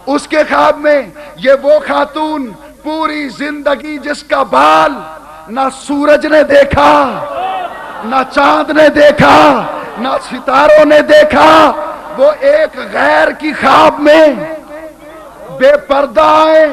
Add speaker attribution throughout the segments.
Speaker 1: اس کے خواب میں یہ وہ خاتون پوری زندگی جس کا بال نہ سورج نے دیکھا، نہ چاند نے دیکھا، نہ ستاروں نے دیکھا، وہ ایک غیر کی خواب میں بے پردہ آئے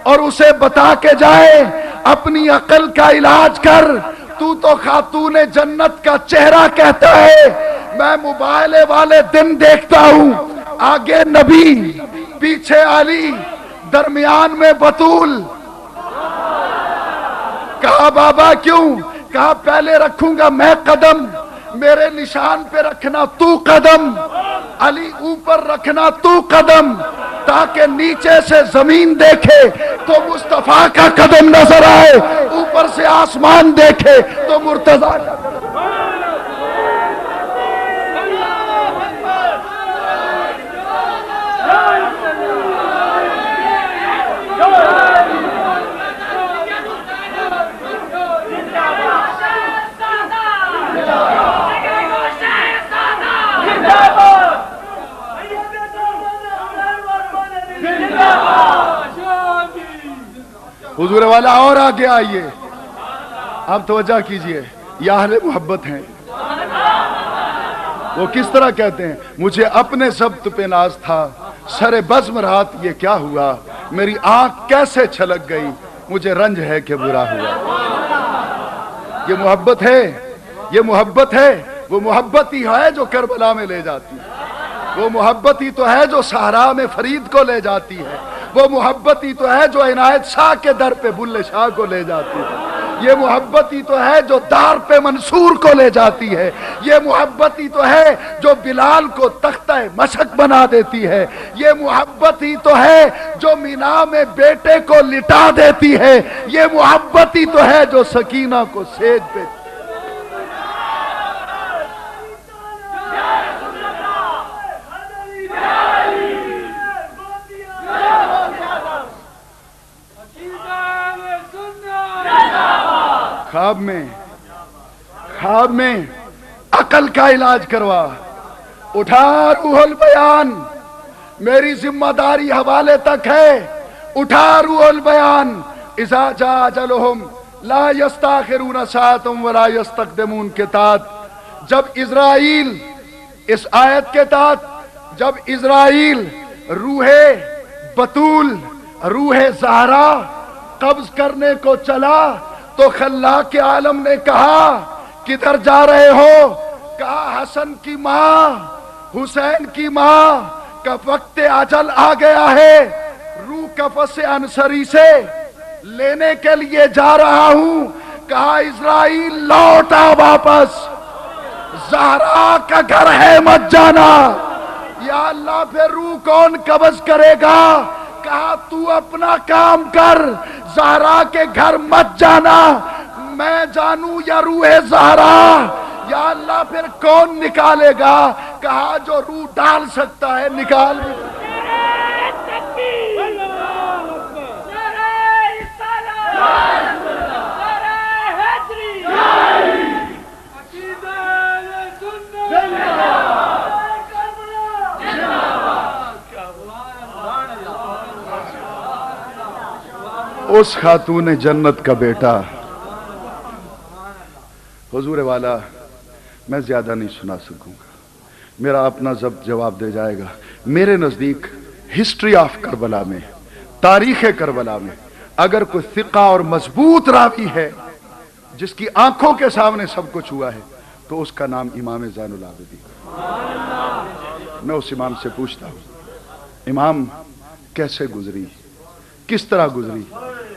Speaker 1: اور اسے بتا کے جائے اپنی عقل کا علاج کر، تو خاتون جنت کا چہرہ کہتا ہے، میں موبائل والے دن دیکھتا ہوں آگے نبی، پیچھے علی، درمیان میں بطول۔ کہا بابا کیوں؟ کہا پہلے رکھوں گا میں قدم، میرے نشان پہ رکھنا تو قدم، علی اوپر رکھنا تو قدم، تاکہ نیچے سے زمین دیکھے تو مصطفیٰ کا قدم نظر آئے، اوپر سے آسمان دیکھے تو مرتضیٰ کا قدم۔ حضور والا اور آگے آئیے، آپ توجہ کیجئے، یہ اہل محبت ہیں۔ وہ کس طرح کہتے ہیں، مجھے اپنے ضبط پہ ناز تھا، سر بزم رات یہ کیا ہوا، میری آنکھ کیسے چھلک گئی، مجھے رنج ہے کہ برا ہوا۔ یہ محبت ہے، یہ محبت ہے، وہ محبت ہی ہے جو کربلا میں لے جاتی ہے، وہ محبت ہی تو ہے جو صحرا میں فرید کو لے جاتی ہے، وہ محبت ہی تو ہے جو عنایت شاہ کے در پہ بلے شاہ کو لے جاتی ہے، یہ محبت ہی تو ہے جو دار پہ منصور کو لے جاتی ہے، یہ محبت ہی تو ہے جو بلال کو تختہ مشق بنا دیتی ہے، یہ محبت ہی تو ہے جو مینا میں بیٹے کو لٹا دیتی ہے، یہ محبت ہی تو ہے جو سکینہ کو سیج پہ۔ خواب میں عقل کا علاج کروا، اٹھا روح البیان، میری ذمہ داری حوالے تک ہے، اٹھا روح البیان، اذا جاء اجلہم لا یستاخرون ساعۃ ولا یستقدمون کے تحت جب اسرائیل، اس آیت کے تحت جب اسرائیل روح بطول، روح زہرا قبض کرنے کو چلا تو خلاق عالم نے کہا کدھر جا رہے ہو؟ کہا حسن کی ماں، حسین کی ماں کا وقت اجل آ گیا ہے، روح قفس انصری سے لینے کے لیے جا رہا ہوں۔ کہا اسرائیل لوٹا واپس، زہرا کا گھر ہے مت جانا۔ یا اللہ پھر روح کون قبض کرے گا؟ کہا تو اپنا کام کر، زہرا کے گھر مت جانا، میں جانوں یا روح زہرا؟ یا اللہ پھر کون نکالے گا؟ کہا جو روح ڈال سکتا ہے نکال بھی۔ اس خاتون جنت کا بیٹا، حضور والا میں زیادہ نہیں سنا سکوں گا، میرا اپنا ضبط جواب دے جائے گا۔ میرے نزدیک ہسٹری آف کربلا میں، تاریخ کربلا میں اگر کوئی ثقہ اور مضبوط راوی ہے جس کی آنکھوں کے سامنے سب کچھ ہوا ہے تو اس کا نام امام زین العابدین۔ میں اس امام سے پوچھتا ہوں امام کیسے گزری، کس طرح گزری؟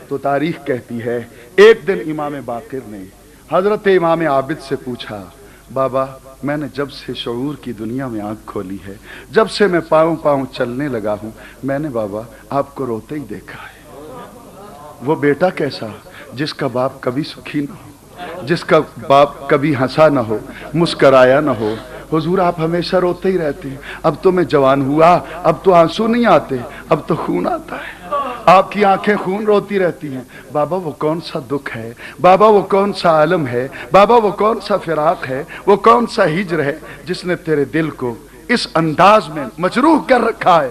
Speaker 1: تو تاریخ کہتی ہے ایک دن امام باقر نے حضرت امام عابد سے پوچھا، بابا میں نے جب سے شعور کی دنیا میں آنکھ کھولی ہے، جب سے میں پاؤں پاؤں چلنے لگا ہوں، میں نے بابا آپ کو روتے ہی دیکھا ہے۔ وہ بیٹا کیسا جس کا باپ کبھی سکھی نہ ہو، جس کا باپ کبھی ہنسا نہ ہو، مسکرایا نہ ہو۔ حضور آپ ہمیشہ روتے ہی رہتے ہیں، اب تو میں جوان ہوا، اب تو آنسو نہیں آتے، اب تو خون آتا ہے، آپ کی آنکھیں خون روتی رہتی ہیں۔ بابا وہ کون سا دکھ ہے، بابا وہ کون سا عالم ہے، بابا وہ کون سا فراق ہے، وہ کون سا ہجر ہے جس نے تیرے دل کو اس انداز میں مجروح کر رکھا ہے؟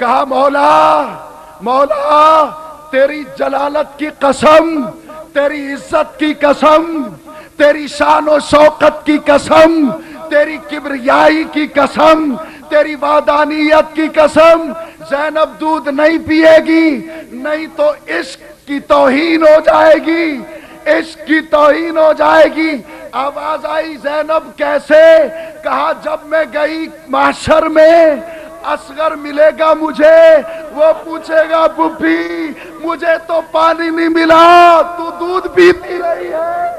Speaker 1: کہا مولا مولا تیری جلالت کی قسم، تیری عزت کی قسم، تیری شان و شوکت کی قسم، تیری کبریائی کی قسم، تیری وحدانیت کی قسم، زینب دودھ نہیں پیے گی، نہیں تو عشق کی توہین ہو جائے گی، عشق کی توہین ہو جائے گی۔ آواز آئی زینب کیسے؟ کہا جب میں گئی محشر میں اصغر ملے گا مجھے، وہ پوچھے گا پھوپھی مجھے تو پانی نہیں ملا، تو دودھ پیتی رہی ہے۔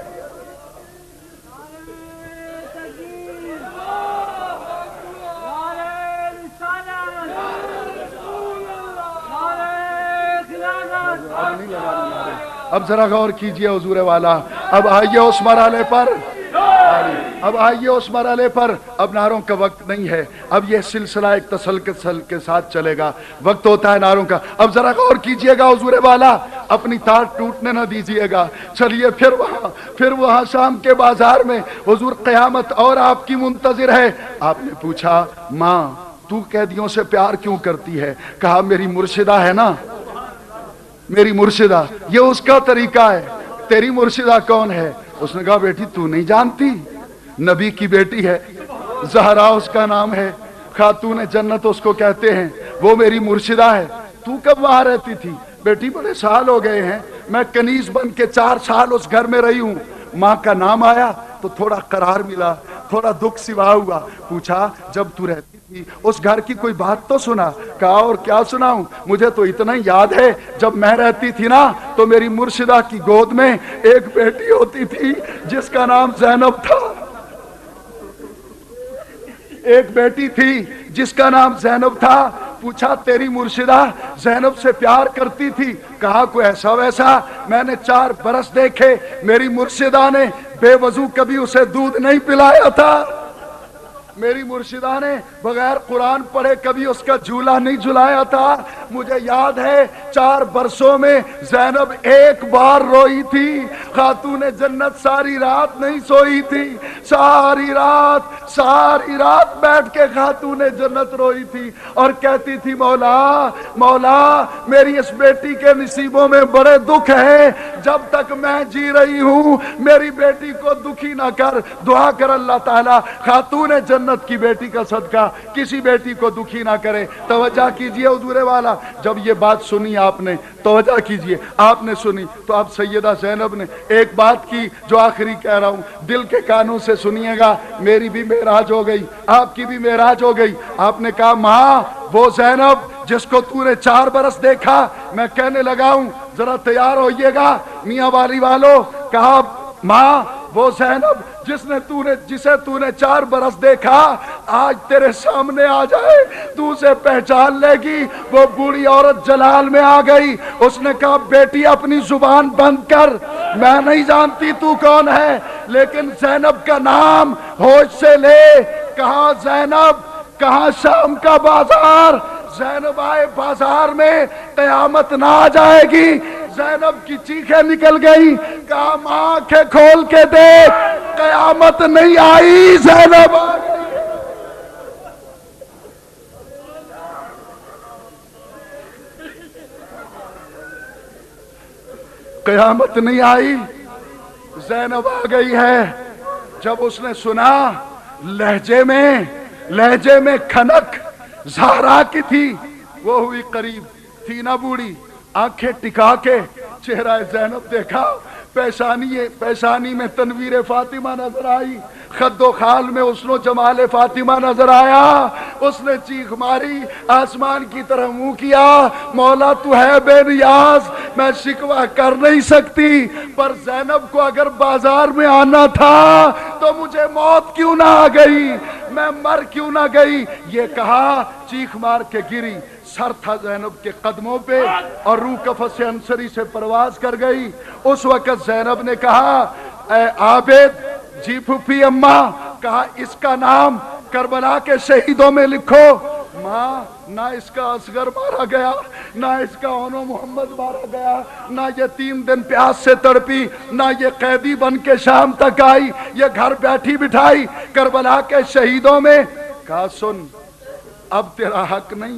Speaker 1: اب ذرا غور کیجئے حضور والا، اب آئیے اس مرحلے پر، اب آئیے اس مرحلے پر۔ اب نعروں کا وقت نہیں ہے، اب یہ سلسلہ ایک تسلسل کے ساتھ چلے گا، وقت ہوتا ہے نعروں کا۔ اب ذرا غور کیجئے گا حضور والا، اپنی تار ٹوٹنے نہ دیجئے گا۔ چلیے پھر وہاں شام کے بازار میں حضور قیامت اور آپ کی منتظر ہے۔ آپ نے پوچھا ماں تو قیدیوں سے پیار کیوں کرتی ہے؟ کہا میری مرشدہ ہے نا، میری مرشدہ، یہ اس کا طریقہ ہے۔ تیری مرشدہ کون ہے؟ اس نے کہا بیٹی تو نہیں جانتی، نبی کی بیٹی ہے، زہرا اس کا نام ہے، خاتون جنت اس کو کہتے ہیں، وہ میری مرشدہ ہے۔ تو کب وہاں رہتی تھی؟ بیٹی بڑے سال ہو گئے ہیں، میں کنیز بن کے 4 سال اس گھر میں رہی ہوں۔ ماں کا نام آیا تو تھوڑا قرار ملا، تھوڑا دکھ سوا ہوا۔ پوچھا جب تو رہتی تھی اس گھر کی کوئی بات تو سنا؟ کہا اور کیا سناؤں، مجھے تو اتنا ہی یاد ہے جب میں رہتی تھی نا تو میری مرشدہ کی گود میں ایک بیٹی ہوتی تھی جس کا نام زینب تھا، ایک بیٹی تھی جس کا نام زینب تھا۔ پوچھا تیری مرشدہ زینب سے پیار کرتی تھی؟ کہا کوئی ایسا ویسا میں نے 4 برس دیکھے، میری مرشدہ نے بے وضو کبھی اسے دودھ نہیں پلایا تھا، میری مرشدہ نے بغیر قرآن پڑھے کبھی اس کا جھولا نہیں جھلایا تھا۔ مجھے یاد ہے 4 برسوں میں زینب ایک بار روئی تھی۔ خاتون جنت ساری رات نہیں سوئی تھی، ساری رات بیٹھ کے خاتون جنت روئی تھی اور کہتی تھی مولا مولا میری اس بیٹی کے نصیبوں میں بڑے دکھ ہے، جب تک میں جی رہی ہوں میری بیٹی کو دکھی نہ کر، دعا کر اللہ تعالیٰ خاتون جنت کی بیٹی کا صدقہ کسی بیٹی کو دکھی نہ کرے۔ توجہ کیجئے حضور والا، جب یہ بات سنی آپ نے، توجہ کیجئے، آپ نے سنی تو اب سیدہ زینب نے ایک بات کی جو آخری کہہ رہا ہوں، دل کے کانوں سے سنیے گا۔ میری بھی معراج ہو گئی، آپ کی بھی معراج ہو گئی۔ آپ نے کہا ماں وہ زینب جس کو تو نے 4 برس دیکھا، میں کہنے لگا ہوں ذرا تیار ہوئیے گا میاں والی والو۔ کہا ماں وہ زینب جسے تو نے 4 برس دیکھا آج تیرے سامنے آ جائے تو اسے پہچان لے گی۔ وہ بوڑھی عورت جلال میں آ گئی، اس نے کہا بیٹی اپنی زبان بند کر، میں نہیں جانتی تو کون ہے، لیکن زینب کا نام ہوش سے لے۔ کہاں زینب، کہاں شام کا بازار؟ زینب آئے بازار میں، قیامت نہ آ جائے گی۔ زینب کی چیخیں نکل گئی، کہا ماں آنکھیں کھول کے دیکھ، قیامت نہیں آئی، زینب آ گئی۔ قیامت نہیں آئی، زینب آ گئی ہے۔ جب اس نے سنا لہجے میں کھنک زہرا کی تھی، وہ ہوئی قریب، تھی نہ بوڑھی، آنکھیں ٹکا کے چہرہ زینب دیکھا، پیشانی میں تنویر فاطمہ نظر آئی، خد و خال میں حسن و جمال فاطمہ نظر آیا۔ اس نے چیخ ماری، آسمان کی طرح منہ کیا، مولا تو ہے بے نیاز، میں شکوہ کر نہیں سکتی، پر زینب کو اگر بازار میں آنا تھا تو مجھے موت کیوں نہ آ گئی، میں مر کیوں نہ گئی۔ یہ کہا چیخ مار کے گری، سر تھا زینب کے قدموں پہ اور روح قفس سے انصری سے پرواز کر گئی۔ اس وقت زینب نے کہا اے عابد، جی پھوپھی اماں، کہا اس کا نام کربلا کے شہیدوں میں لکھو۔ ماں نہ اس کا اصغر مارا گیا، نہ اس کا اونو محمد مارا گیا، نہ یہ 3 دن پیاس سے تڑپی، نہ یہ قیدی بن کے شام تک آئی، یہ گھر بیٹھی بٹھائی کربلا کے شہیدوں میں۔ کہا سن اب تیرا حق نہیں،